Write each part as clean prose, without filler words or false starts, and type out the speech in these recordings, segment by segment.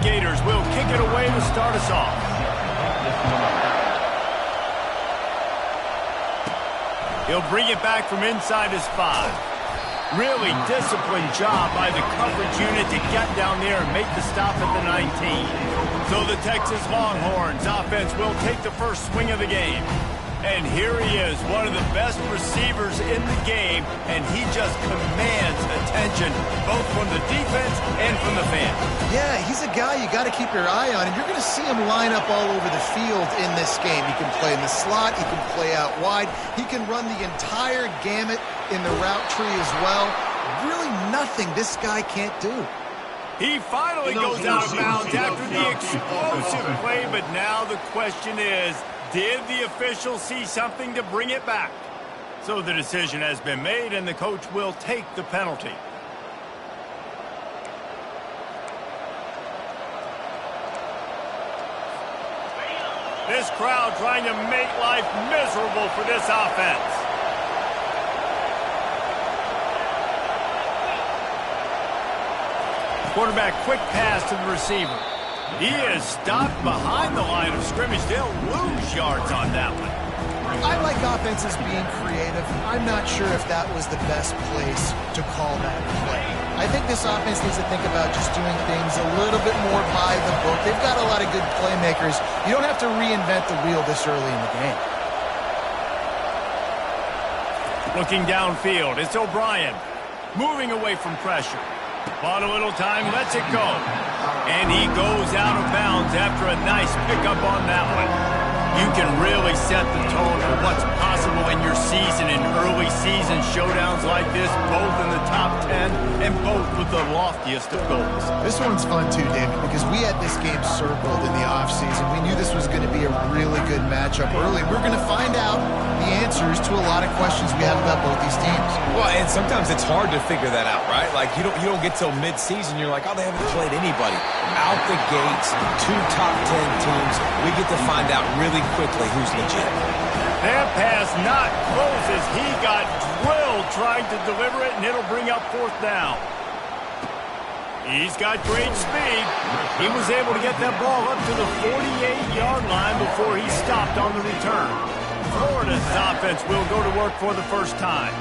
Gators will kick it away to start us off. He'll bring it back from inside his 5. Really disciplined job by the coverage unit to get down there and make the stop at the 19. So the Texas Longhorns offense will take the first swing of the game. And here he is, one of the best receivers in the game, and he just commands attention, both from the defense and from the fans. Yeah, he's a guy you got to keep your eye on, and you're going to see him line up all over the field in this game. He can play in the slot, he can play out wide, he can run the entire gamut in the route tree as well. Really nothing this guy can't do. He finally goes out of bounds after the explosive play, but now the question is, did the official see something to bring it back? So the decision has been made, and the coach will take the penalty. This crowd trying to make life miserable for this offense. Quarterback quick pass to the receiver. He is stopped behind the line of scrimmage. They'll lose yards on that one. I like offenses being creative. I'm not sure if that was the best place to call that play. I think this offense needs to think about just doing things a little bit more by the book. They've got a lot of good playmakers. You don't have to reinvent the wheel this early in the game. Looking downfield, it's O'Brien. Moving away from pressure. Bought a little time, lets it go. And he goes out of bounds after a nice pickup on that one. You can really set the tone for what's possible in your season in early season showdowns like this, both in the top 10 and both with the loftiest of goals. This one's fun too, David, because we had this game circled in the offseason. We knew this was going to be a really good matchup early. We're going to find out the answers to a lot of questions we have about both these teams. Well, and sometimes it's hard to figure that out, right? Like, you don't get till mid-season, you're like, oh, they haven't played anybody. Out the gates, 2 top 10 teams, we get to find out really quickly who's legit. That pass not close as he got drilled trying to deliver it, and it'll bring up 4th down. He's got great speed. He was able to get that ball up to the 48-yard line before he stopped on the return. Florida's offense will go to work for the first time.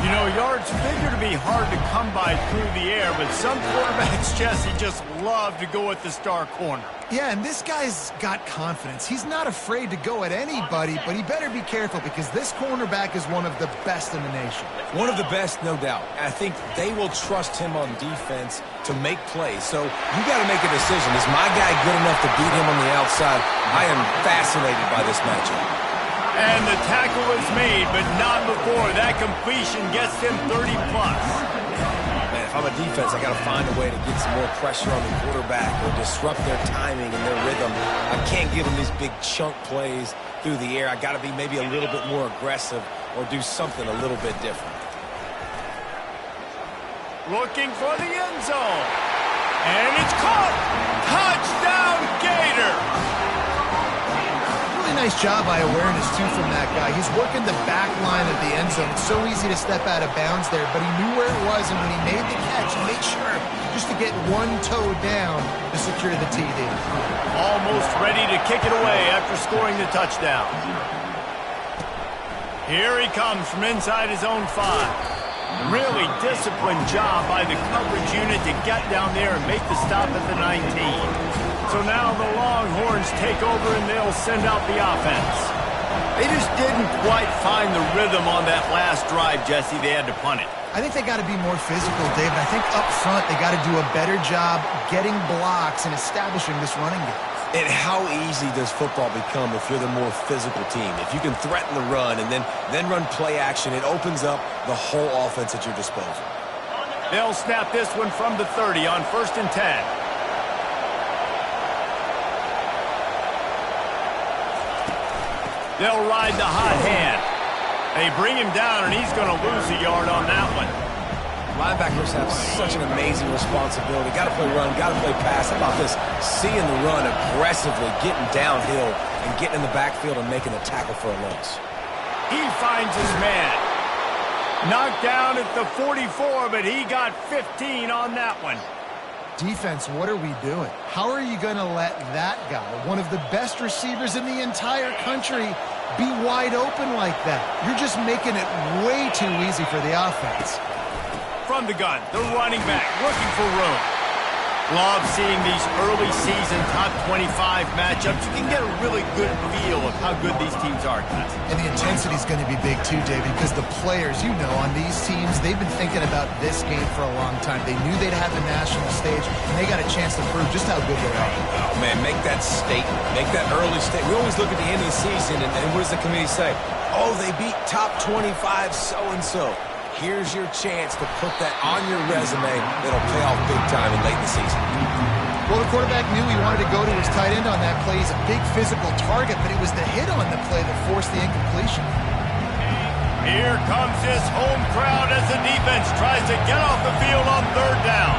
You know, yards figure to be hard to come by through the air, but some quarterbacks, Jesse, just love to go at the star corner. Yeah, and this guy's got confidence. He's not afraid to go at anybody, but he better be careful because this cornerback is one of the best in the nation. One of the best, no doubt. I think they will trust him on defense to make plays. So you got to make a decision. Is my guy good enough to beat him on the outside? I am fascinated by this matchup. And the tackle is made, but not before that completion gets them 30+. Man, if I'm a defense, I got to find a way to get some more pressure on the quarterback or disrupt their timing and their rhythm. I can't give them these big chunk plays through the air. I got to be maybe a little bit more aggressive or do something a little bit different. Looking for the end zone. And it's caught. Touchdown, Gator. Nice job by awareness, too, from that guy. He's working the back line of the end zone. It's so easy to step out of bounds there, but he knew where it was, and when he made the catch, he made sure just to get one toe down to secure the TD. Almost ready to kick it away after scoring the touchdown. Here he comes from inside his own 5. Really disciplined job by the coverage unit to get down there and make the stop at the 19. So now the Longhorns take over and they'll send out the offense. They just didn't quite find the rhythm on that last drive, Jesse. They had to punt it. I think they got to be more physical, David. I think up front they got to do a better job getting blocks and establishing this running game. And how easy does football become if you're the more physical team? If you can threaten the run and then run play action, it opens up the whole offense at your disposal. They'll snap this one from the 30 on 1st and 10. They'll ride the hot hand. They bring him down, and he's going to lose a yard on that one. Linebackers have such an amazing responsibility. Got to play run, got to play pass. How about this? Seeing the run aggressively, getting downhill, and getting in the backfield and making a tackle for a loss. He finds his man. Knocked down at the 44, but he got 15 on that one. defense, what are we doing? How are you going to let that guy, one of the best receivers in the entire country, be wide open like that? You're just making it way too easy for the offense. From the gun, the running back looking for room. Love seeing these early season top 25 matchups. You can get a really good feel of how good these teams are, guys. And the intensity is going to be big too, David, because the players, you know, on these teams, they've been thinking about this game for a long time. They knew they'd have the national stage, and they got a chance to prove just how good they are. Oh, man, make that statement. Make that early statement. We always look at the end of the season, and what does the committee say? Oh, they beat top 25 so-and-so. Here's your chance to put that on your resume that'll pay off big time in late in the season. Well, the quarterback knew he wanted to go to his tight end on that play. He's a big physical target, but it was the hit on the play that forced the incompletion. Here comes his home crowd as the defense tries to get off the field on third down.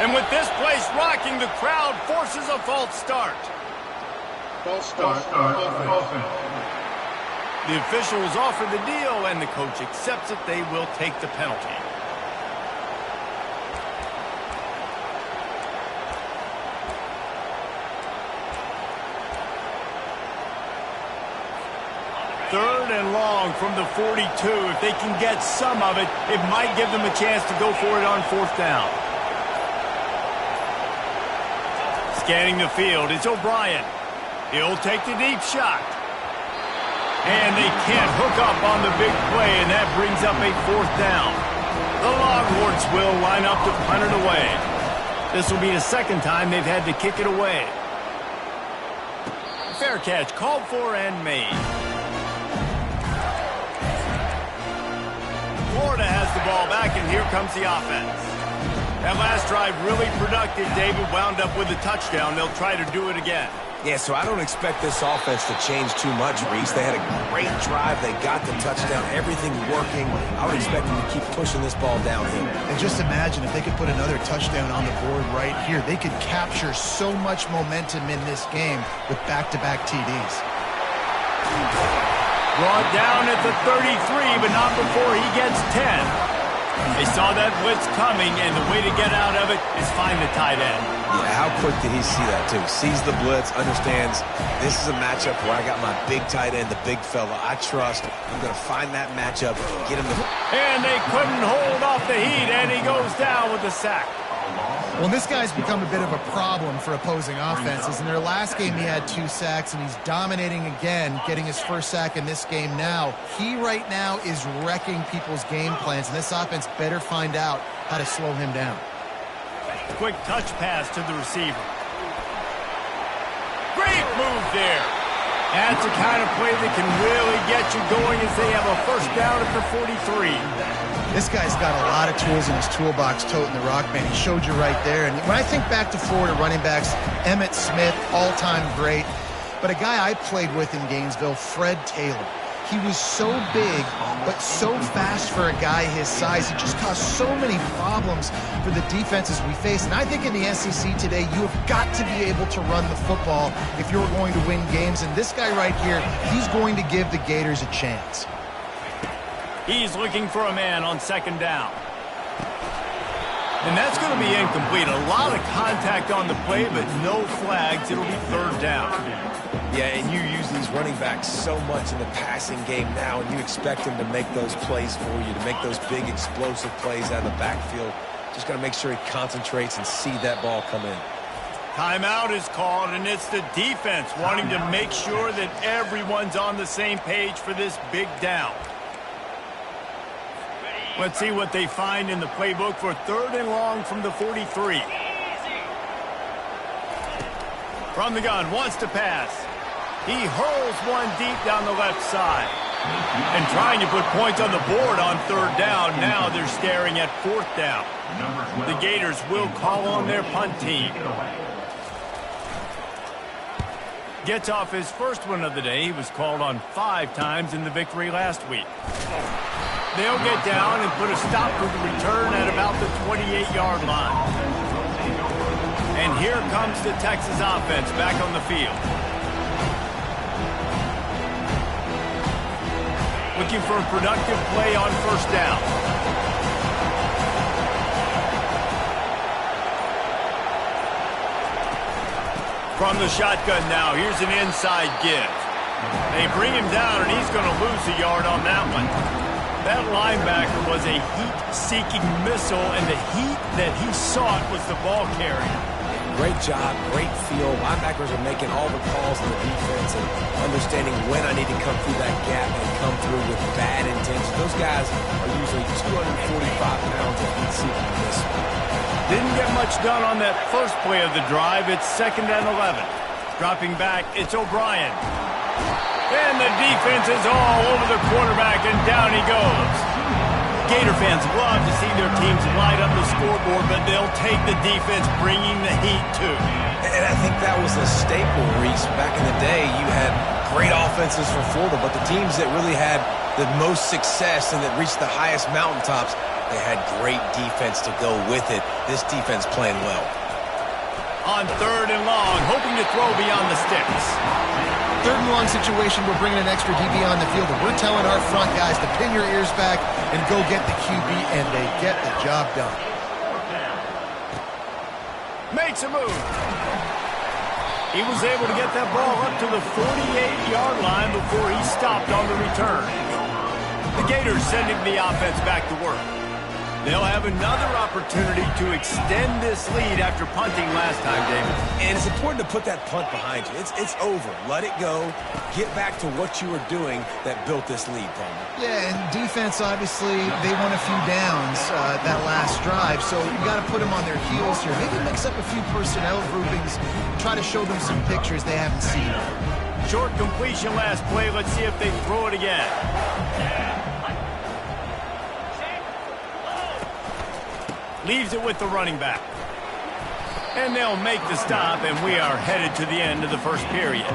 And with this place rocking, the crowd forces a false start. False start. Offense. The officials offer the deal, and the coach accepts it. They will take the penalty. Third and long from the 42. If they can get some of it, it might give them a chance to go for it on fourth down. Scanning the field, it's O'Brien. He'll take the deep shot. And they can't hook up on the big play, and that brings up a fourth down. The Longhorns will line up to punt it away. This will be the second time they've had to kick it away. Fair catch called for and made. Florida has the ball back, and here comes the offense. That last drive really productive. David wound up with a touchdown. They'll try to do it again. Yeah, so I don't expect this offense to change too much, Reese. They had a great drive. They got the touchdown. Everything working. I would expect them to keep pushing this ball downhill. And just imagine if they could put another touchdown on the board right here. They could capture so much momentum in this game with back-to-back TDs. Brought down at the 33, but not before he gets 10. They saw that blitz coming, and the way to get out of it is find the tight end. Yeah, how quick did he see that, too? Sees the blitz, understands this is a matchup where I got my big tight end, the big fella I trust. I'm going to find that matchup, get him the... And they couldn't hold off the heat, and he goes down with the sack. Well, this guy's become a bit of a problem for opposing offenses. In their last game, he had 2 sacks, and he's dominating again, getting his first sack in this game now. He right now is wrecking people's game plans, and this offense better find out how to slow him down. Quick touch pass to the receiver. Great move there. That's the kind of play that can really get you going as they have a first down at the 43. This guy's got a lot of tools in his toolbox toting the rock, man. He showed you right there. And when I think back to Florida running backs, Emmitt Smith, all-time great. But a guy I played with in Gainesville, Fred Taylor. He was so big, but so fast for a guy his size. He just caused so many problems for the defenses we face. And I think in the SEC today, you have got to be able to run the football if you're going to win games. And this guy right here, he's going to give the Gators a chance. He's looking for a man on second down. And that's going to be incomplete. A lot of contact on the play, but no flags. It'll be third down. Yeah, and you use these running backs so much in the passing game now, and you expect them to make those plays for you, to make those big explosive plays out of the backfield. Just got to make sure he concentrates and see that ball come in. Timeout is called, and it's the defense wanting to make sure that everyone's on the same page for this big down. Let's see what they find in the playbook for third and long from the 43. From the gun, wants to pass. He hurls one deep down the left side. And trying to put points on the board on third down. Now they're staring at fourth down. The Gators will call on their punt team. Gets off his first one of the day. He was called on 5 times in the victory last week. They'll get down and put a stop to the return at about the 28-yard line. And here comes the Texas offense back on the field. looking for a productive play on first down. From the shotgun now, here's an inside give. They bring him down, and he's going to lose a yard on that one. That linebacker was a heat-seeking missile, and the heat that he sought was the ball carrier. Great job, great feel. Linebackers are making all the calls in the defense and understanding when I need to come through that gap and come through with bad intention. Those guys are usually 245 pounds of heat-seeking missile. Didn't get much done on that first play of the drive. It's 2nd and 11. Dropping back, it's O'Brien. And the defense is all over the quarterback, and down he goes. Gator fans love to see their teams light up the scoreboard, but they'll take the defense bringing the heat too. And I think that was a staple, Reese. Back in the day, you had great offenses for Florida, but the teams that really had the most success and that reached the highest mountaintops, they had great defense to go with it. This defense playing well. On 3rd and long, hoping to throw beyond the sticks. 3rd and long situation, we're bringing an extra DB on the field, and we're telling our front guys to pin your ears back and go get the QB, and they get the job done. Makes a move. He was able to get that ball up to the 48-yard line before he stopped on the return. The Gators sending the offense back to work. They'll have another opportunity to extend this lead after punting last time, David. And it's important to put that punt behind you. It's over. Let it go. Get back to what you were doing that built this lead, Palmer. Yeah, and defense, obviously, they won a few downs that last drive, so you got to put them on their heels here. Maybe mix up a few personnel groupings, try to show them some pictures they haven't seen. Short completion last play. Let's see if they throw it again. Leaves it with the running back. And they'll make the stop, and we are headed to the end of the first period.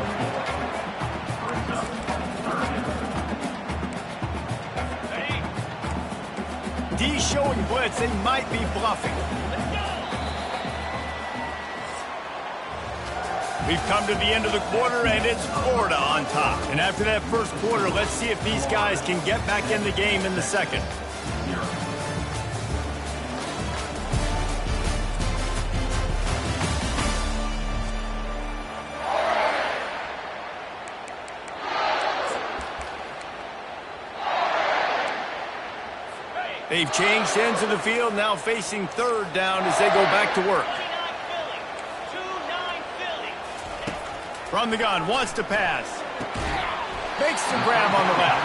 D showing blitz. They might be bluffing. We've come to the end of the quarter, and it's Florida on top. And after that first quarter, let's see if these guys can get back in the game in the second. They've changed ends of the field, now facing 3rd down as they go back to work. From the gun, wants to pass. Makes the grab on the left.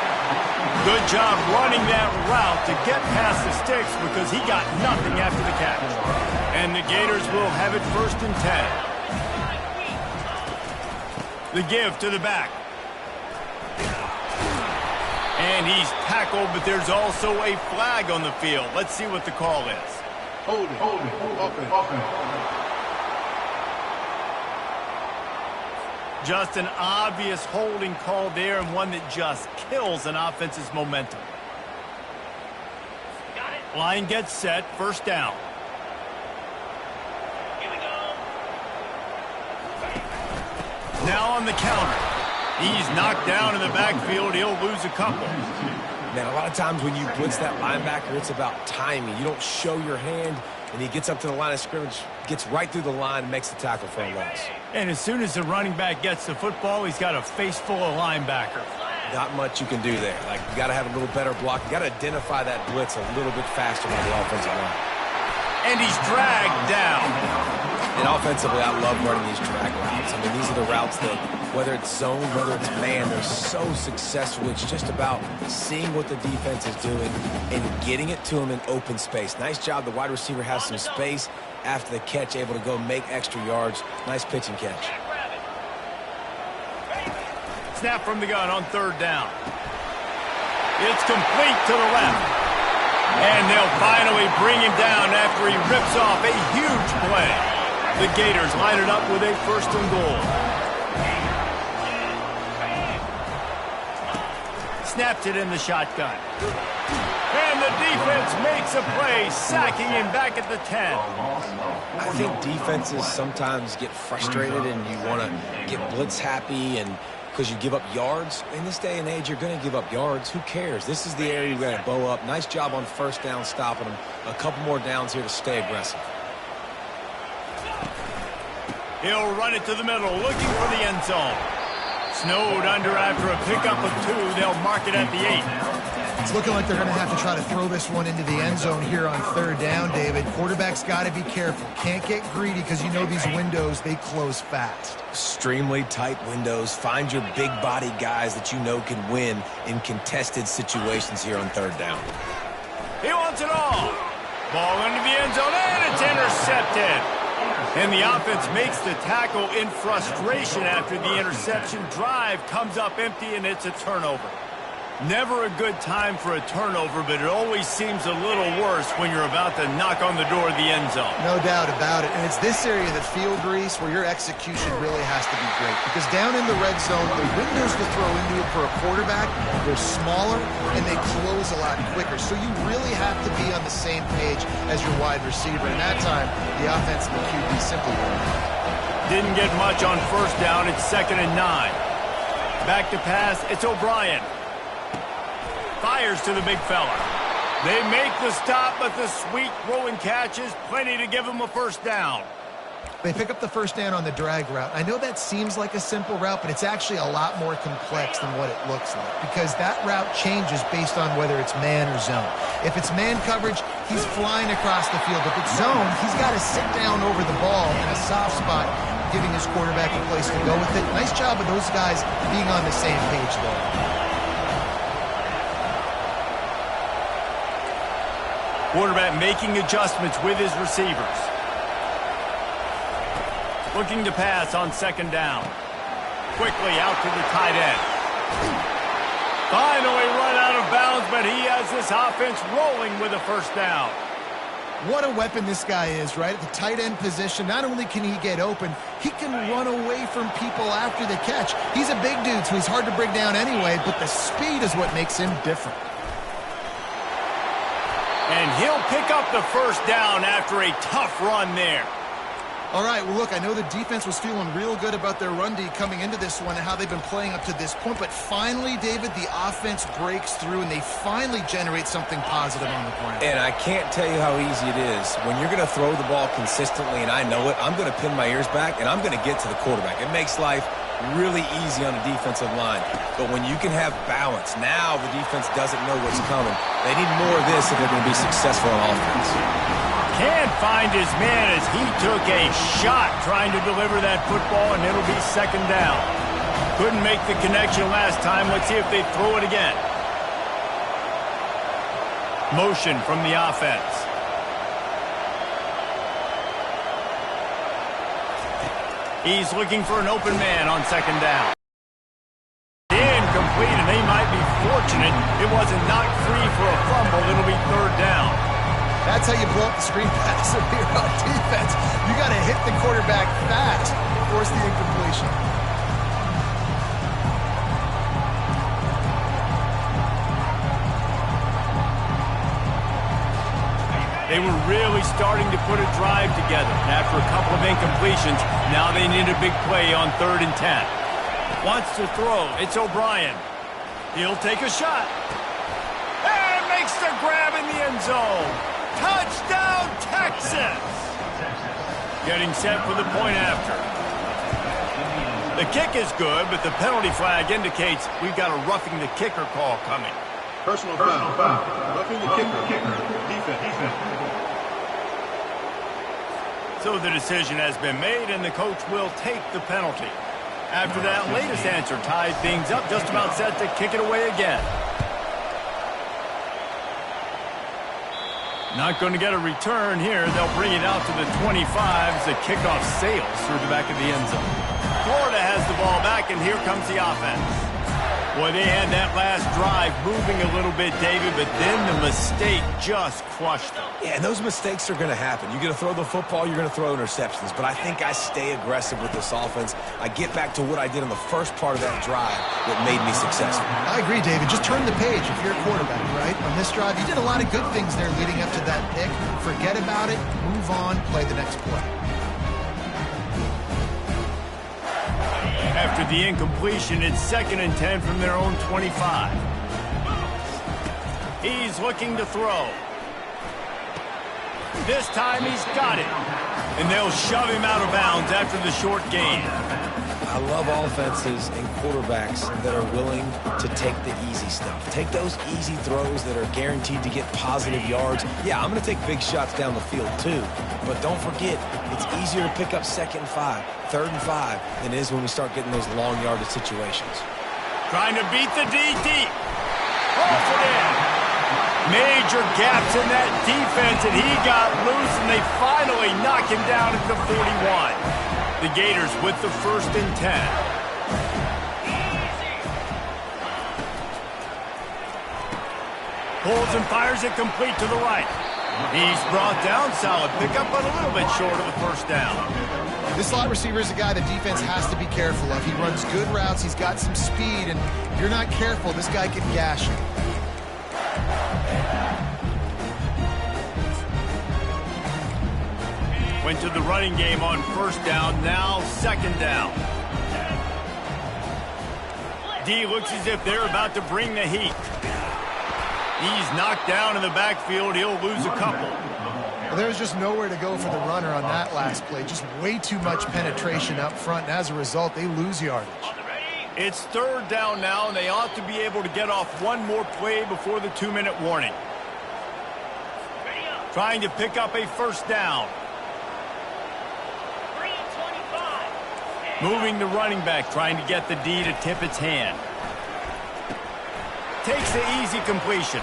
Good job running that route to get past the sticks because he got nothing after the catch. And the Gators will have it 1st and 10. The give to the back. And he's tackled, but there's also a flag on the field. Let's see what the call is. Hold it. Just an obvious holding call there, and one that just kills an offense's momentum. Line gets set, 1st down. Here we go. Now on the counter. He's knocked down in the backfield. He'll lose a couple. Man, a lot of times when you blitz that linebacker, it's about timing. You don't show your hand, and he gets up to the line of scrimmage, gets right through the line, and makes the tackle for a loss. And as soon as the running back gets the football, he's got a face full of linebacker. Not much you can do there. Like, you got to have a little better block. You got to identify that blitz a little bit faster by the offensive line. And he's dragged down. And offensively, I love running these drag routes. I mean, these are the routes that, whether it's zone, whether it's man, they're so successful. It's just about seeing what the defense is doing and getting it to them in open space. Nice job. The wide receiver has some space after the catch, able to go make extra yards. Nice pitch and catch. Snap from the gun on 3rd down. It's complete to the left. And they'll finally bring him down after he rips off a huge play. The Gators line it up with a 1st and goal. Snapped it in the shotgun. And the defense makes a play, sacking him back at the 10. I think defenses sometimes get frustrated and you want to get blitz happy and because you give up yards. In this day and age, you're going to give up yards. Who cares? This is the area you got to bow up. Nice job on first down stopping them. A couple more downs here to stay aggressive. He'll run it to the middle, looking for the end zone. Snowed under after a pickup of 2. They'll mark it at the 8. It's looking like they're going to have to try to throw this one into the end zone here on third down, David. Quarterback's got to be careful. Can't get greedy because you know these windows, they close fast. Extremely tight windows. Find your big body guys that you know can win in contested situations here on third down. He wants it all. Ball into the end zone, and it's intercepted. And the offense makes the tackle in frustration after the interception. Drive comes up empty, and it's a turnover. Never a good time for a turnover, but it always seems a little worse when you're about to knock on the door of the end zone. No doubt about it. And it's this area of the field, Reese, where your execution really has to be great. Because down in the red zone, the windows to throw into it for a quarterback, they're smaller, and they close a lot quicker. So you really have to be on the same page as your wide receiver. And that time, the offense and the QB simply weren't. Didn't get much on first down. It's 2nd and 9. Back to pass. It's O'Brien. Fires to the big fella. They make the stop, but the sweet throw and catch is plenty to give them a first down. They pick up the first down on the drag route. I know that seems like a simple route, but it's actually a lot more complex than what it looks like because that route changes based on whether it's man or zone. If it's man coverage, he's flying across the field. If it's zone, he's got to sit down over the ball in a soft spot, giving his quarterback a place to go with it. Nice job of those guys being on the same page, though. Quarterback making adjustments with his receivers. Looking to pass on 2nd down. Quickly out to the tight end. Finally run out of bounds, but he has this offense rolling with a first down. What a weapon this guy is, right? At the tight end position, not only can he get open, he can run away from people after the catch. He's a big dude, so he's hard to bring down anyway, but the speed is what makes him different. And he'll pick up the first down after a tough run there. All right, well, look, I know the defense was feeling real good about their run D coming into this one and how they've been playing up to this point, but finally, David, the offense breaks through and they finally generate something positive on the ground. And I can't tell you how easy it is. When you're going to throw the ball consistently, and I know it, I'm going to pin my ears back, and I'm going to get to the quarterback. It makes life really easy on the defensive line. But when you can have balance, now the defense doesn't know what's coming. They need more of this if they're going to be successful on offense. Can't find his man as he took a shot trying to deliver that football, and it'll be 2nd down. Couldn't make the connection last time. Let's see if they throw it again. Motion from the offense. He's looking for an open man on 2nd down. Incomplete, and they might be fortunate it wasn't knocked free for a fumble. It'll be 3rd down. That's how you blow up the screen pass if you're on defense. You got to hit the quarterback fast to force the incompletion. They were really starting to put a drive together. After a couple of incompletions, now they need a big play on 3rd and 10. Wants to throw. It's O'Brien. He'll take a shot. And makes the grab in the end zone. Touchdown, Texas! Getting set for the point after. The kick is good, but the penalty flag indicates we've got a roughing the kicker call coming. Personal foul. Roughing the kicker. Defense. So the decision has been made, and the coach will take the penalty. After that latest answer tied things up, just about set to kick it away again. Not going to get a return here. They'll bring it out to the 25 as the kickoff sails through the back of the end zone. Florida has the ball back, and here comes the offense. Boy, they had that last drive moving a little bit, David, but then the mistake just crushed them. Yeah, and those mistakes are going to happen. You're going to throw the football, you're going to throw interceptions. But I think I stay aggressive with this offense. I get back to what I did in the first part of that drive that made me successful. I agree, David. Just turn the page if you're a quarterback, right? On this drive, you did a lot of good things there leading up to that pick. Forget about it, move on, play the next play. After the incompletion, it's 2nd and 10 from their own 25. He's looking to throw. This time he's got it. And they'll shove him out of bounds after the short gain. I love offenses and quarterbacks that are willing to take the easy stuff. Take those easy throws that are guaranteed to get positive yards. Yeah, I'm going to take big shots down the field too. But don't forget, it's easier to pick up 2nd and 5, 3rd and 5 than it is when we start getting those long yardage situations. Trying to beat the D deep. Holds it in. Major gaps in that defense, and he got loose, and they finally knock him down at the 41. The Gators with the 1st and 10. Pulls and fires it complete to the right. He's brought down, solid pickup, but a little bit short of the 1st down. This slot receiver is a guy the defense has to be careful of. He runs good routes, he's got some speed, and if you're not careful, this guy can gash you. Went to the running game on 1st down, now 2nd down. D looks as if they're about to bring the heat. He's knocked down in the backfield. He'll lose a couple. Well, there's just nowhere to go for the runner on that last play. Just way too much penetration up front, and as a result, they lose yardage. It's 3rd down now, and they ought to be able to get off one more play before the 2-minute warning. Trying to pick up a 1st down. Moving the running back, trying to get the D to tip its hand. Takes the easy completion.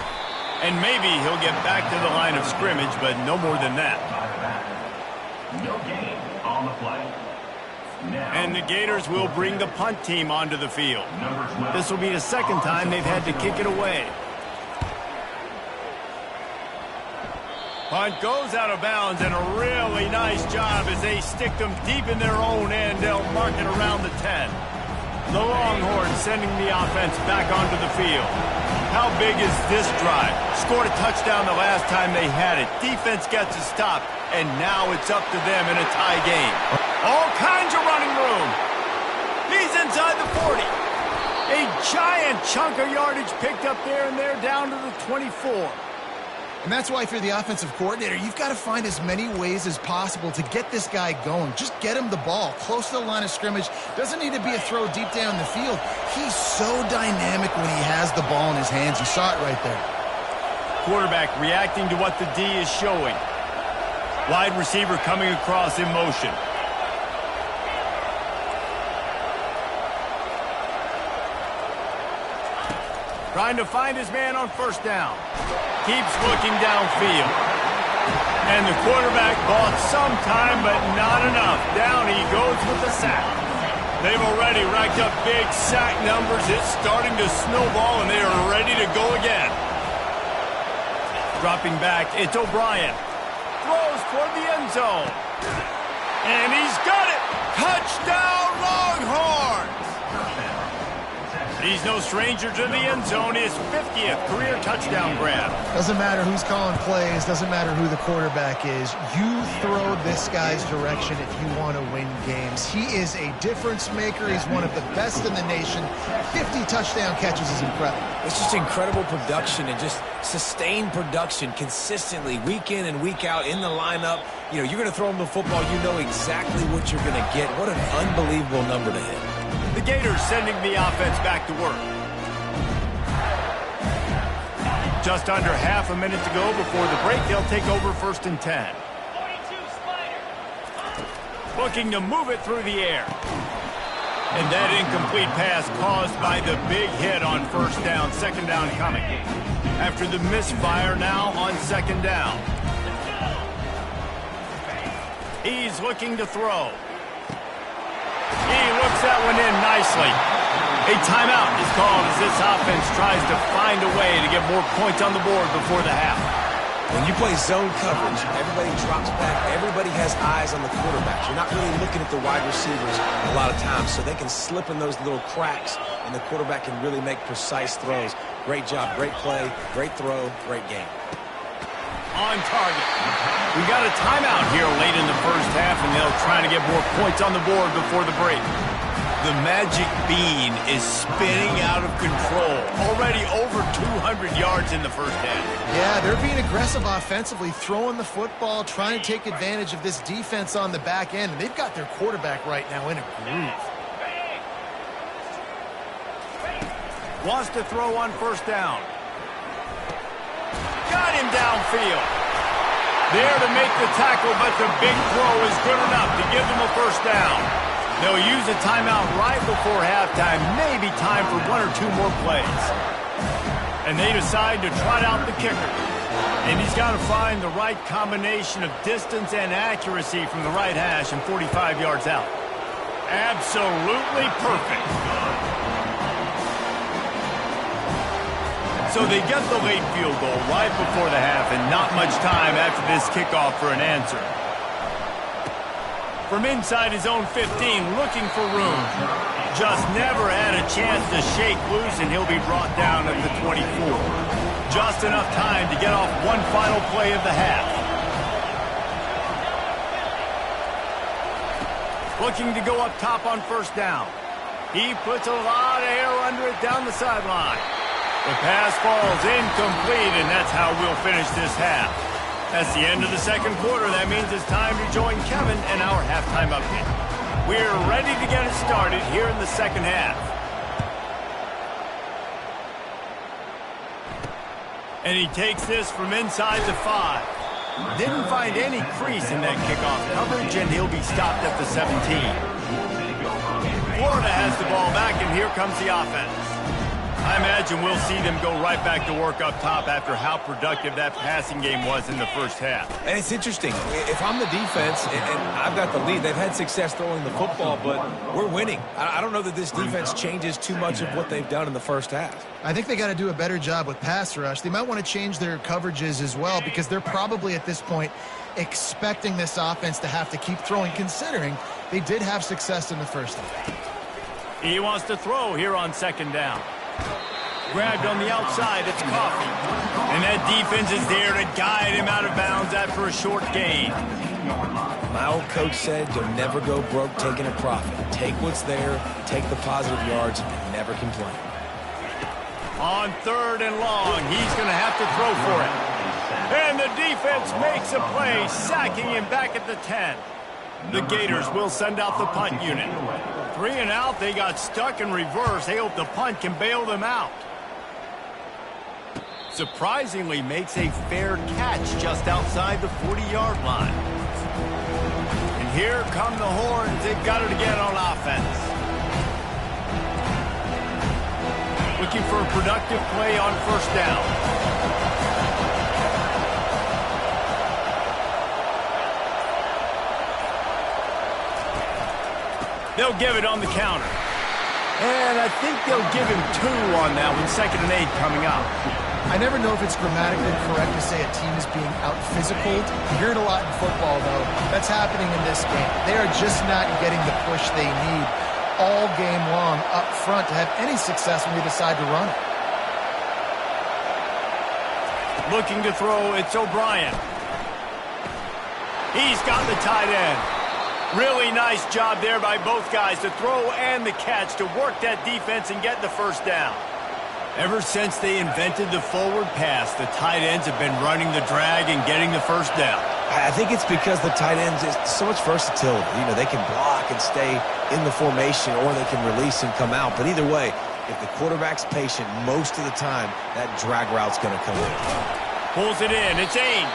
And maybe he'll get back to the line of scrimmage, but no more than that. No gain on the play. And the Gators will bring the punt team onto the field. This will be the 2nd time they've had to kick it away. Punt goes out of bounds, and a really nice job as they stick them deep in their own end. They'll mark it around the 10. The Longhorns sending the offense back onto the field. How big is this drive? Scored a touchdown the last time they had it. Defense gets a stop, and now it's up to them in a tie game. All kinds of running room. He's inside the 40. A giant chunk of yardage picked up there, and they're down to the 24. And that's why if you're the offensive coordinator, you've got to find as many ways as possible to get this guy going. Just get him the ball close to the line of scrimmage. Doesn't need to be a throw deep down the field. He's so dynamic when he has the ball in his hands. You saw it right there. Quarterback reacting to what the D is showing. Wide receiver coming across in motion. Trying to find his man on 1st down. Keeps looking downfield. And the quarterback bought some time, but not enough. Down he goes with the sack. They've already racked up big sack numbers. It's starting to snowball, and they are ready to go again. Dropping back, it's O'Brien. Throws toward the end zone. And he's got it. Touchdown, Longhorns! He's no stranger to the end zone. His 50th career touchdown grab. Doesn't matter who's calling plays. Doesn't matter who the quarterback is. You throw this guy's direction if you want to win games. He is a difference maker. He's one of the best in the nation. 50 touchdown catches is incredible. It's just incredible production and just sustained production consistently week in and week out in the lineup. You know, you're going to throw him the football. You know exactly what you're going to get. What an unbelievable number to hit. The Gators sending the offense back to work. Just under half a minute to go before the break. They'll take over 1st and 10. Looking to move it through the air. And that incomplete pass caused by the big hit on 1st down. 2nd down coming. After the misfire, now on 2nd down. He's looking to throw. He looks that one in nicely. A timeout is called as this offense tries to find a way to get more points on the board before the half. When you play zone coverage, everybody drops back. Everybody has eyes on the quarterback. You're not really looking at the wide receivers a lot of times, so they can slip in those little cracks, and the quarterback can really make precise throws. Great job, great play, great throw, great game. On target. We got a timeout here late in the 1st half, and they'll try to get more points on the board before the break. The magic bean is spinning out of control. Already over 200 yards in the first half. Yeah, they're being aggressive offensively, throwing the football, trying to take advantage of this defense on the back end. And they've got their quarterback right now in a groove. Wants to throw on first down. Got him downfield. There to make the tackle, but the big throw is good enough to give them a first down. They'll use a timeout right before halftime, maybe time for one or two more plays. And they decide to trot out the kicker. And he's got to find the right combination of distance and accuracy from the right hash and 45 yards out. Absolutely perfect. So they get the late field goal right before the half and not much time after this kickoff for an answer. From inside his own 15, looking for room. Just never had a chance to shake loose, and he'll be brought down at the 24. Just enough time to get off one final play of the half. Looking to go up top on first down. He puts a lot of air under it down the sideline. The pass falls incomplete, and that's how we'll finish this half. That's the end of the second quarter. That means it's time to join Kevin and our halftime update. We're ready to get it started here in the second half. And he takes this from inside the 5. Didn't find any crease in that kickoff coverage, and he'll be stopped at the 17. Florida has the ball back, and here comes the offense. I imagine we'll see them go right back to work up top after how productive that passing game was in the first half. And it's interesting. If I'm the defense and I've got the lead, they've had success throwing the football, but we're winning. I don't know that this defense changes too much of what they've done in the first half. I think they got to do a better job with pass rush. They might want to change their coverages as well because they're probably at this point expecting this offense to have to keep throwing, considering they did have success in the first half. He wants to throw here on second down. Grabbed on the outside, it's Coffee. And that defense is there to guide him out of bounds after a short gain. My old coach said you'll never go broke taking a profit. Take what's there, take the positive yards, and never complain. On third and long, he's going to have to throw for it. And the defense makes a play, sacking him back at the 10. The Gators will send out the punt unit. 3 and out, they got stuck in reverse. They hope the punt can bail them out. Surprisingly makes a fair catch just outside the 40-yard line. And here come the horns. They've got it again on offense. Looking for a productive play on first down. They'll give it on the counter. And I think they'll give him 2 on that one. 2nd and 8 coming up. I never know if it's grammatically correct to say a team is being out-physicaled. You hear it a lot in football, though. That's happening in this game. They are just not getting the push they need all game long up front to have any success when they decide to run it. Looking to throw, it's O'Brien. He's got the tight end. Really nice job there by both guys, the throw and the catch, to work that defense and get the first down. Ever since they invented the forward pass, the tight ends have been running the drag and getting the first down. I think it's because the tight ends is so much versatility. You know, they can block and stay in the formation, or they can release and come out. But either way, if the quarterback's patient most of the time, that drag route's going to come in. Pulls it in. It's Ainge.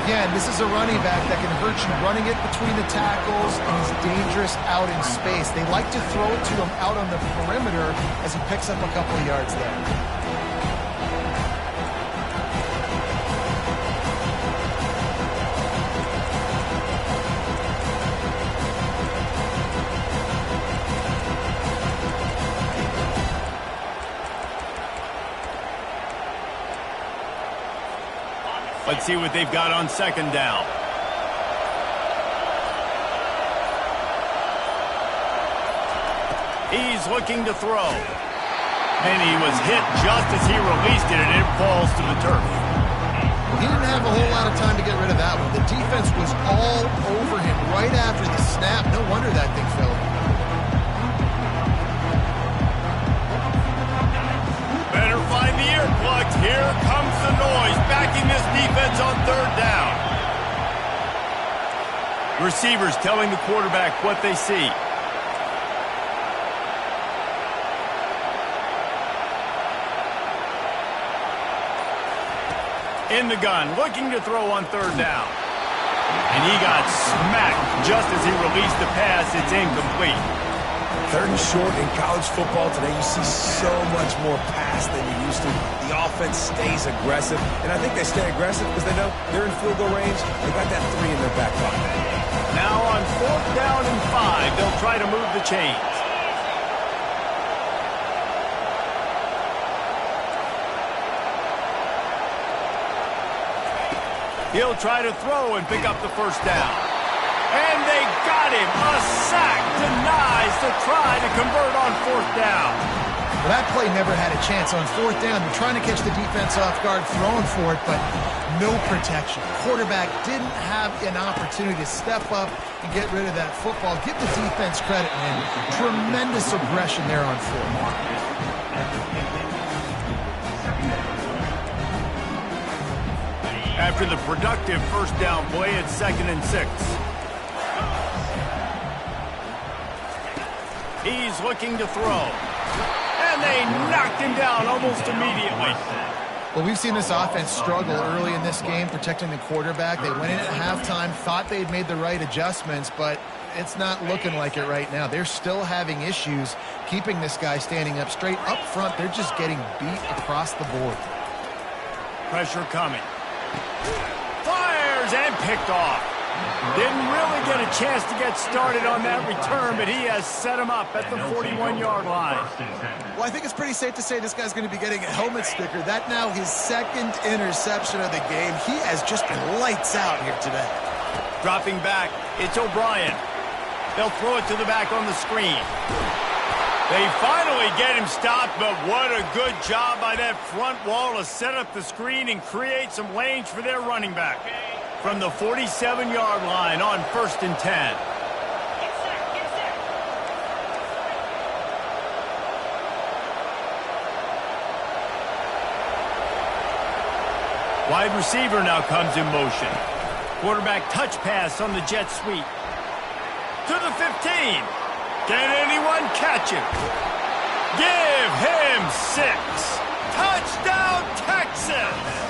Again, this is a running back that can hurt you running it between the tackles, and he's dangerous out in space. They like to throw it to him out on the perimeter as he picks up a couple of yards there. Let's see what they've got on second down. He's looking to throw. And he was hit just as he released it, and it falls to the turf. He didn't have a whole lot of time to get rid of that one. The defense was all over him right after the snap. No wonder that thing fell. defense on third down. Receivers telling the quarterback what they see. In the gun, looking to throw on third down. And he got smacked just as he released the pass. It's incomplete. Third and short in college football today, you see so much more pass than you used to. The offense stays aggressive, and I think they stay aggressive because they know they're in field goal range. They got that 3 in their back pocket. Now on 4th down and 5, they'll try to move the chains. He'll try to throw and pick up the first down. And they got him. A sack denies the try to convert on 4th down. Well, that play never had a chance. On 4th down, they're trying to catch the defense off guard, throwing for it, but no protection. Quarterback didn't have an opportunity to step up and get rid of that football. Give the defense credit, man. Tremendous aggression there on 4th. After the productive first down play, it's 2nd and 6. He's looking to throw. And they knocked him down almost immediately. Well, we've seen this offense struggle early in this game, protecting the quarterback. They went in at halftime, thought they'd made the right adjustments, but it's not looking like it right now. They're still having issues keeping this guy standing up straight. Up front, they're just getting beat across the board. Pressure coming. Fires and picked off. Didn't really get a chance to get started on that return, but he has set him up at the 41-yard line. Well, I think it's pretty safe to say this guy's going to be getting a helmet sticker. That now his 2nd interception of the game. He has just been lights out here today. Dropping back, it's O'Brien. They'll throw it to the back on the screen. They finally get him stopped, but what a good job by that front wall to set up the screen and create some lanes for their running back. From the 47-yard line on 1st and 10. Wide receiver now comes in motion. Quarterback touch pass on the jet sweep. To the 15. Can anyone catch him? Give him 6. Touchdown, Texas!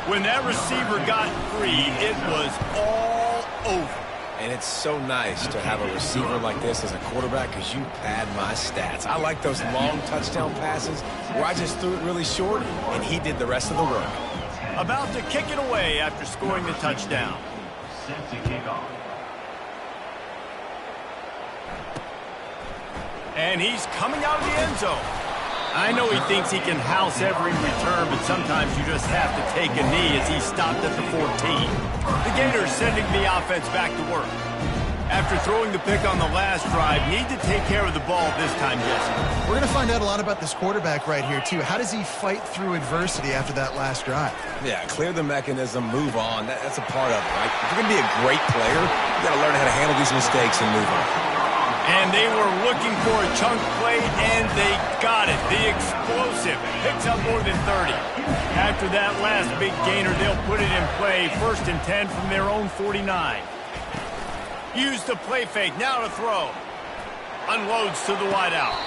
When that receiver got free, it was all over. And it's so nice to have a receiver like this as a quarterback because you pad my stats. I like those long touchdown passes where I just threw it really short and he did the rest of the work. About to kick it away after scoring the touchdown. Set to kick off. And he's coming out of the end zone. I know he thinks he can house every return, but sometimes you just have to take a knee as he stopped at the 14. The Gators sending the offense back to work. After throwing the pick on the last drive, need to take care of the ball this time, Jesse. We're going to find out a lot about this quarterback right here, too. How does he fight through adversity after that last drive? Yeah, clear the mechanism, move on. That's a part of it, right? If you're going to be a great player, you got to learn how to handle these mistakes and move on. And they were looking for a chunk play, and they got it. The explosive picks up more than 30. After that last big gainer, they'll put it in play. 1st and 10 from their own 49. Use the play fake, now to throw. Unloads to the wideout.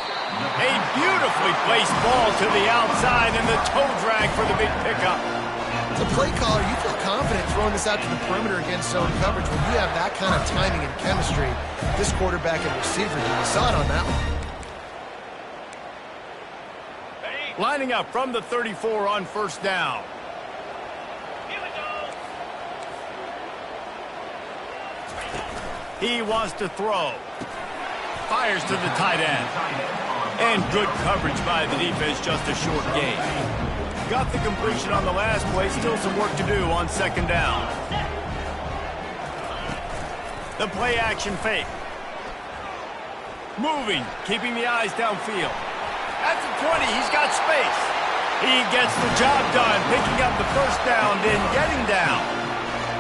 A beautifully placed ball to the outside, and the toe drag for the big pickup. As a play caller, you feel confident throwing this out to the perimeter against zone coverage when you have that kind of timing and chemistry. This quarterback and receiver, you saw it on that one. Lining up from the 34 on 1st down. He wants to throw. Fires to the tight end. And good coverage by the defense, just a short gain. Got the completion on the last play. Still some work to do on 2nd down. The play action fake. Moving, keeping the eyes downfield. At the 20, he's got space. He gets the job done, picking up the first down, then getting down.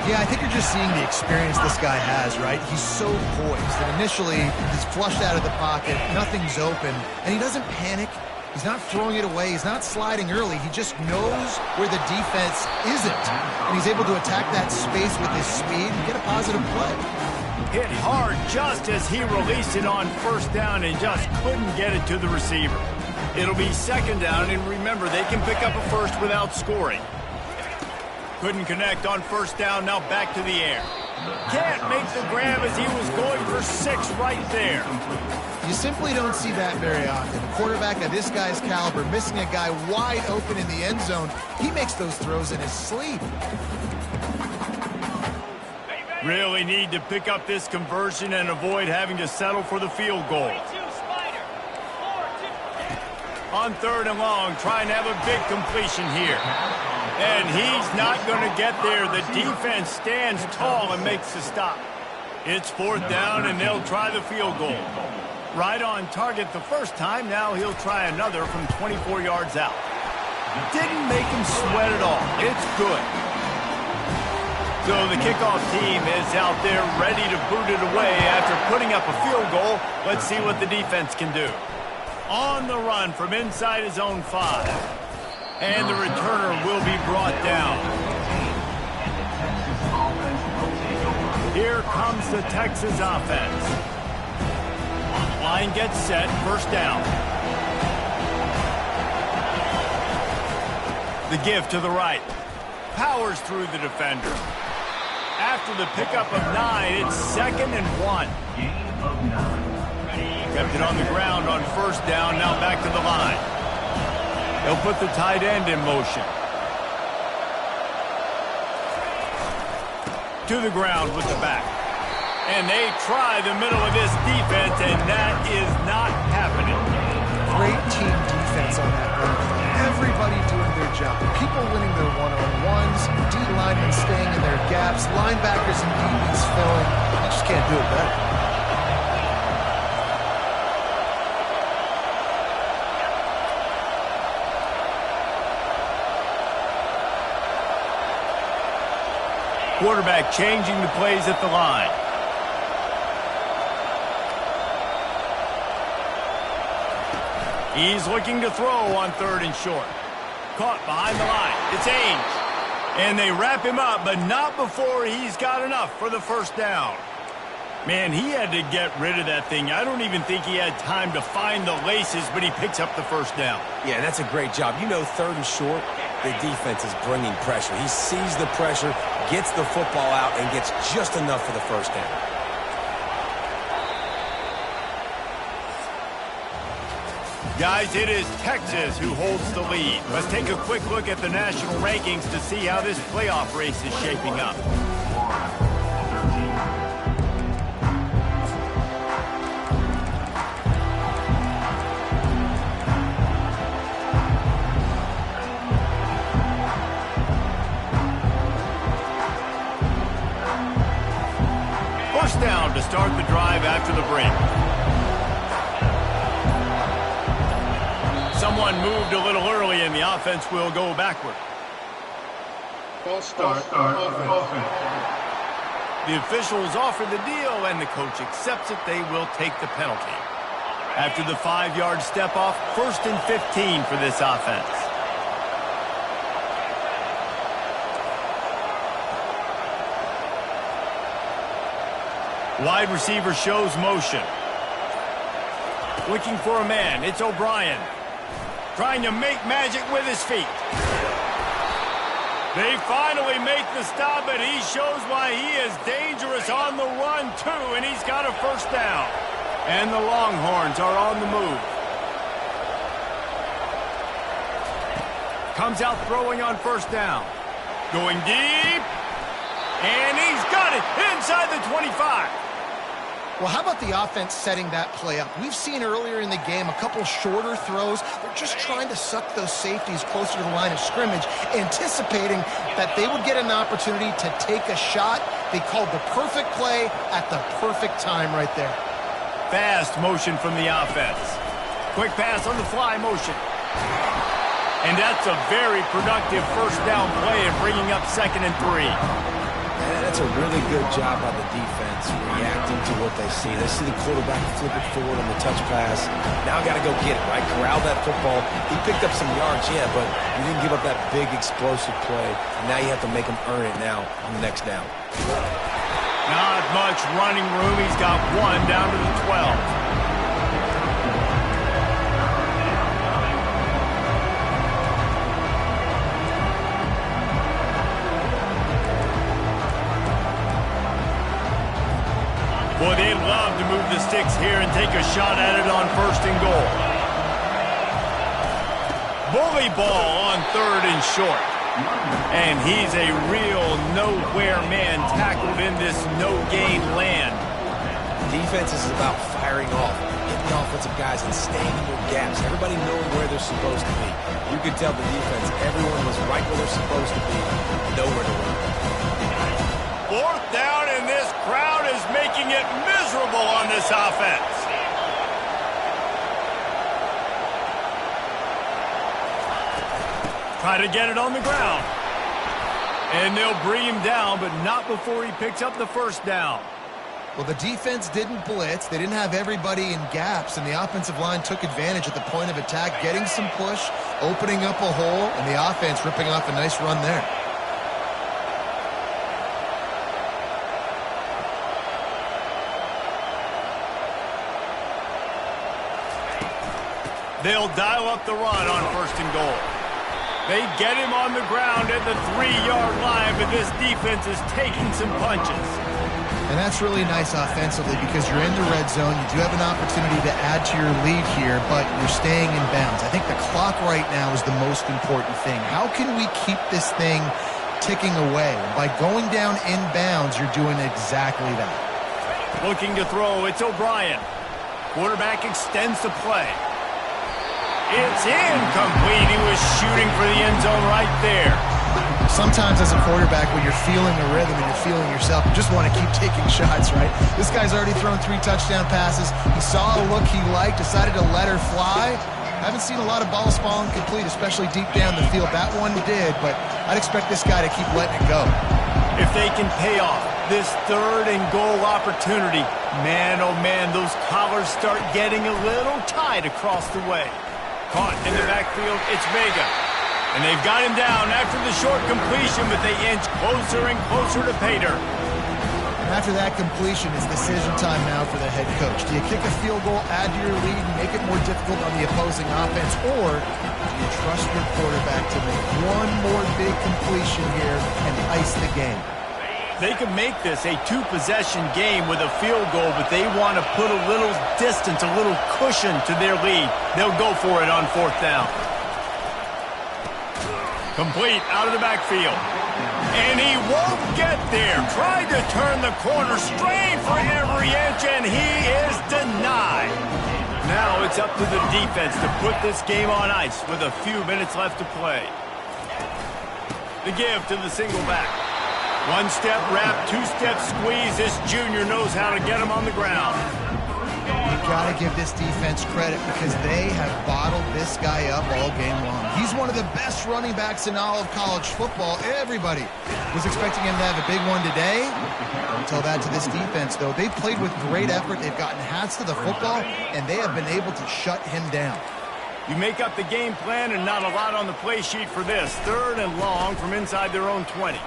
Yeah, I think you're just seeing the experience this guy has, right? He's so poised. And initially, he's flushed out of the pocket, nothing's open, and he doesn't panic. He's not throwing it away. He's not sliding early. He just knows where the defense isn't. And he's able to attack that space with his speed and get a positive play. Hit hard just as he released it on first down and just couldn't get it to the receiver. It'll be second down, and remember, they can pick up a first without scoring. Couldn't connect on first down, now back to the air. Can't make the grab as he was going for 6 right there. You simply don't see that very often. A quarterback of this guy's caliber missing a guy wide open in the end zone. He makes those throws in his sleep. Really need to pick up this conversion and avoid having to settle for the field goal. On 3rd and long, trying to have a big completion here. And he's not going to get there. The defense stands tall and makes the stop. It's 4th down, and they'll try the field goal. Right on target the first time. Now he'll try another from 24 yards out. Didn't make him sweat at all. It's good. So the kickoff team is out there ready to boot it away after putting up a field goal. Let's see what the defense can do. On the run from inside his own 5. And the returner will be brought down. Here comes the Texas offense. Line gets set, first down. The give to the right. Powers through the defender. After the pickup of 9, it's 2nd and 1. Kept it on the ground on first down, now back to the line. They'll put the tight end in motion. To the ground with the back. And they try the middle of this defense, and that is not happening. Great team defense on that run play. Everybody doing their job. People winning their one-on-ones, D linemen staying in their gaps, linebackers and DBs filling. You just can't do it better. Quarterback changing the plays at the line. He's looking to throw on 3rd and short. Caught behind the line. It's Ainge. And they wrap him up, but not before he's got enough for the first down. Man, he had to get rid of that thing. I don't even think he had time to find the laces, but he picks up the first down. Yeah, that's a great job. You know, 3rd and short, the defense is bringing pressure. He sees the pressure, gets the football out, and gets just enough for the first down. Guys, it is Texas who holds the lead. Let's take a quick look at the national rankings to see how this playoff race is shaping up. First down to start the drive after the break. Someone moved a little early, and the offense will go backward. False start offense. The officials offer the deal, and the coach accepts it. They will take the penalty. After the 5-yard step off, 1st and 15 for this offense. Wide receiver shows motion. Looking for a man. It's O'Brien. Trying to make magic with his feet. They finally make the stop, and he shows why he is dangerous on the run, too, and he's got a first down. And the Longhorns are on the move. Comes out throwing on first down. Going deep. And he's got it inside the 25. Well, how about the offense setting that play up? We've seen earlier in the game a couple shorter throws. They're just trying to suck those safeties closer to the line of scrimmage, anticipating that they would get an opportunity to take a shot. They called the perfect play at the perfect time right there. Fast motion from the offense. Quick pass on the fly motion. And that's a very productive first down play and bringing up 2nd and 3. That's a really good job by the defense reacting to what they see. They see the quarterback flip it forward on the touch pass. Now got to go get it, right? Corral that football. He picked up some yards, yeah, but you didn't give up that big explosive play. And now you have to make him earn it now on the next down. Not much running room. He's got one down to the 12. Boy, they'd love to move the sticks here and take a shot at it on 1st and goal. Bully ball on 3rd and short. And he's a real nowhere man tackled in this no-gain land. Defense is about firing off, hitting the offensive guys and staying in their gaps. Everybody knowing where they're supposed to be. You could tell the defense, everyone was right where they're supposed to be, nowhere to run. 4th down, and this crowd is making it miserable on this offense. Try to get it on the ground. And they'll bring him down, but not before he picks up the 1st down. Well, the defense didn't blitz. They didn't have everybody in gaps, and the offensive line took advantage at the point of attack, getting some push, opening up a hole, and the offense ripping off a nice run there. They'll dial up the run on 1st and goal. They get him on the ground at the 3-yard line, but this defense is taking some punches. And that's really nice offensively because you're in the red zone. You do have an opportunity to add to your lead here, but you're staying in bounds. I think the clock right now is the most important thing. How can we keep this thing ticking away? By going down in bounds, you're doing exactly that. Looking to throw, it's O'Brien. Quarterback extends the play. It's incomplete. He was shooting for the end zone right there. Sometimes as a quarterback, when you're feeling the rhythm and you're feeling yourself, you just want to keep taking shots, right? This guy's already thrown 3 touchdown passes. He saw a look he liked, decided to let her fly. Haven't seen a lot of balls fall incomplete, especially deep down the field. That one did, but I'd expect this guy to keep letting it go. If they can pay off this 3rd and goal opportunity, man, oh man, those collars start getting a little tight across the way. Caught in the backfield, it's Vega. And they've got him down after the short completion, but they inch closer and closer to Pater. And after that completion, it's decision time now for the head coach. Do you kick a field goal, add to your lead, and make it more difficult on the opposing offense, or do you trust your quarterback to make one more big completion here and ice the game? They can make this a 2-possession game with a field goal, but they want to put a little distance, a little cushion to their lead. They'll go for it on 4th down. Complete out of the backfield. And he won't get there. Tried to turn the corner, strained for every inch, and he is denied. Now it's up to the defense to put this game on ice with a few minutes left to play. The give to the single back. 1-step wrap, 2-step squeeze. This junior knows how to get him on the ground. You've got to give this defense credit because they have bottled this guy up all game long. He's one of the best running backs in all of college football. Everybody was expecting him to have a big one today. Don't tell that to this defense, though. They've played with great effort. They've gotten hats to the football, and they have been able to shut him down. You make up the game plan and not a lot on the play sheet for this. 3rd and long from inside their own 20.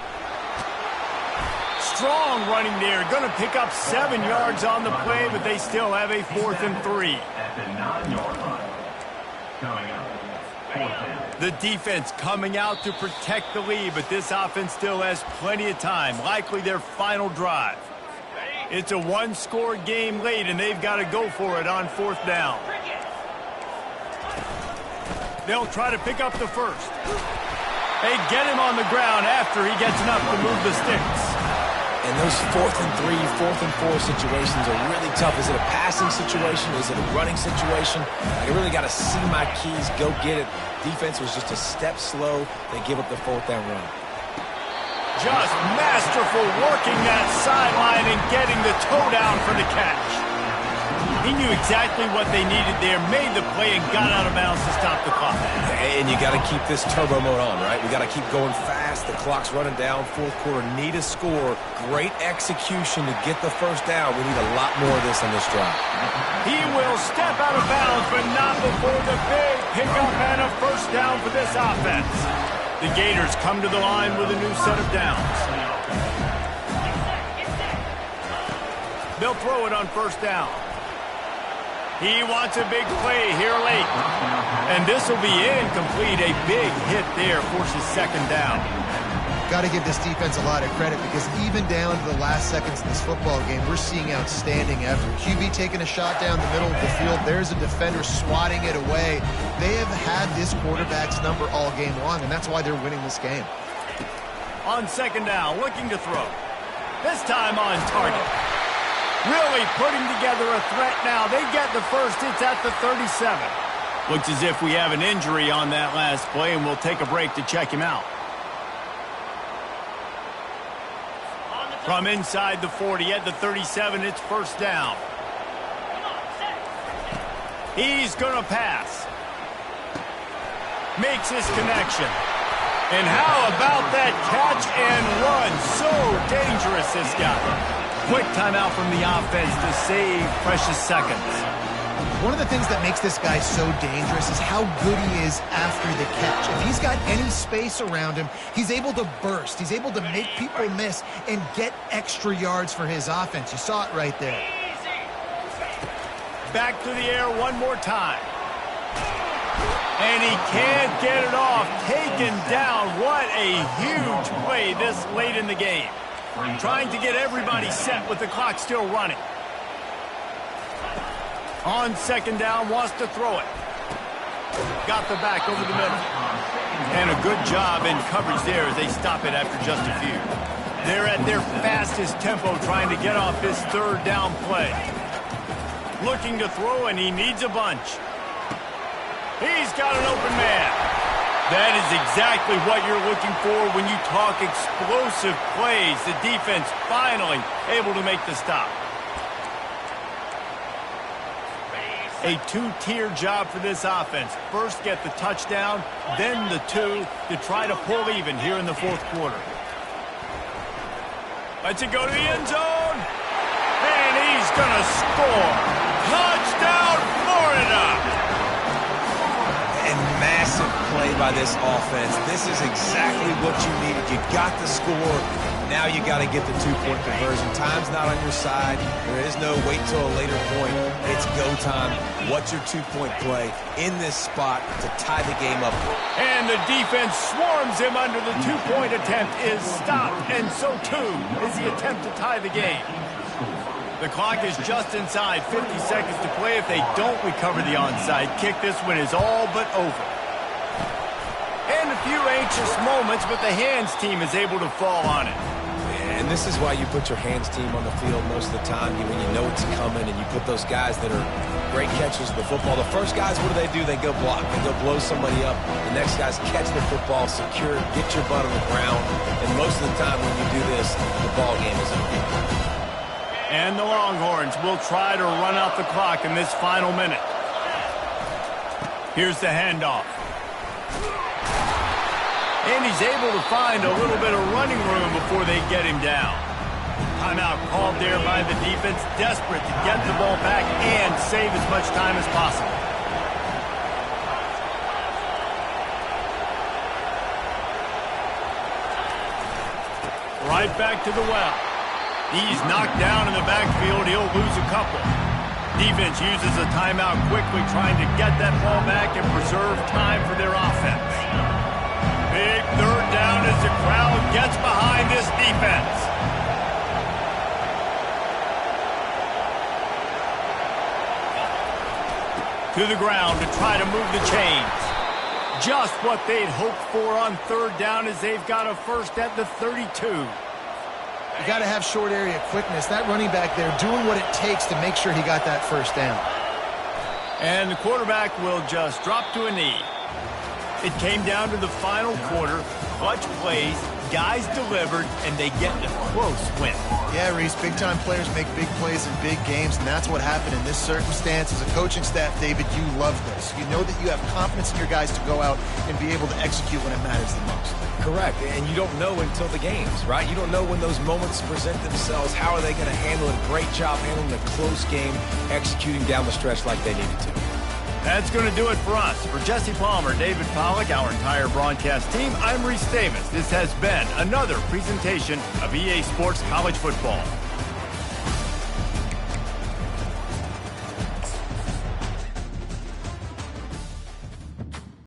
Strong running there. Going to pick up 7 yards on the play, but they still have a 4th and 3. At the 9-yard line. Coming up. The defense coming out to protect the lead, but this offense still has plenty of time. Likely their final drive. It's a 1-score game late, and they've got to go for it on 4th down. They'll try to pick up the 1st. They get him on the ground after he gets enough to move the sticks. And those 4th and 3, 4th and 4 situations are really tough. Is it a passing situation? Is it a running situation? I really got to see my keys, go get it. Defense was just a step slow. They give up the 4th down run. Just masterful working that sideline and getting the toe down for the catch. He knew exactly what they needed there, made the play, and got out of bounds to stop the clock. And you got to keep this turbo mode on, right? We got to keep going fast. The clock's running down. Fourth quarter, need a score. Great execution to get the first down. We need a lot more of this on this drive. He will step out of bounds, but not before the big pickup and a first down for this offense. The Gators come to the line with a new set of downs. They'll throw it on first down. He wants a big play here late. And this will be incomplete. A big hit there forces second down. Got to give this defense a lot of credit because even down to the last seconds in this football game, we're seeing outstanding effort. QB taking a shot down the middle of the field. There's a defender swatting it away. They have had this quarterback's number all game long, and that's why they're winning this game. On second down, looking to throw. This time on target. Really putting together a threat now. They get the first. It's at the 37. Looks as if we have an injury on that last play, and we'll take a break to check him out. From inside the 40 at the 37, it's first down. He's going to pass. Makes his connection. And how about that catch and run? So dangerous, this guy. Quick timeout from the offense to save precious seconds. One of the things that makes this guy so dangerous is how good he is after the catch. If he's got any space around him, he's able to burst. He's able to make people miss and get extra yards for his offense. You saw it right there. Back to the air one more time. And he can't get it off. Taken down. What a huge play this late in the game. Trying to get everybody set with the clock still running. On second down, wants to throw it. Got the back over the middle. And a good job in coverage there as they stop it after just a few. They're at their fastest tempo trying to get off this third down play. Looking to throw, and he needs a bunch. He's got an open man. That is exactly what you're looking for when you talk explosive plays. The defense finally able to make the stop. A two-tier job for this offense. First get the touchdown, then the two to try to pull even here in the fourth quarter. Let's it go to the end zone. And he's going to score. Touchdown, Florida! Massive play by this offense. This is exactly what you needed. You got the score. Now you got to get the two-point conversion. Time's not on your side. There is no wait till a later point. It's go time. What's your two-point play in this spot to tie the game up? And the defense swarms him under the two-point attempt is stopped. And so, too, is the attempt to tie the game. The clock is just inside 50 seconds to play. If they don't recover the onside kick, this one is all but over. And a few anxious moments, but the hands team is able to fall on it. And this is why you put your hands team on the field most of the time, when you know it's coming, and you put those guys that are great catchers of the football. The first guys, what do? They go block. They go blow somebody up. The next guys catch the football, secure, get your butt on the ground. And most of the time when you do this, the ball game is over. And the Longhorns will try to run out the clock in this final minute. Here's the handoff. And he's able to find a little bit of running room before they get him down. Timeout called there by the defense, desperate to get the ball back and save as much time as possible. Right back to the well. He's knocked down in the backfield. He'll lose a couple. Defense uses a timeout quickly, trying to get that ball back and preserve time for their offense. Big third down as the crowd gets behind this defense. To the ground to try to move the chains. Just what they'd hoped for on third down as they've got a first at the 32. You got to have short area quickness. That running back there doing what it takes to make sure he got that first down. And the quarterback will just drop to a knee. It came down to the final quarter. Clutch plays, Guys delivered, and they get a close win. Yeah, Reese, big-time players make big plays in big games, and that's what happened in this circumstance. As a coaching staff, David, you love this. You know that you have confidence in your guys to go out and be able to execute when it matters the most. Correct, and you don't know until the games, right? You don't know when those moments present themselves. How are they going to handle it? Great job handling a close game, executing down the stretch like they needed to. That's going to do it for us. For Jesse Palmer, David Pollack, our entire broadcast team, I'm Reese Davis. This has been another presentation of EA Sports College Football.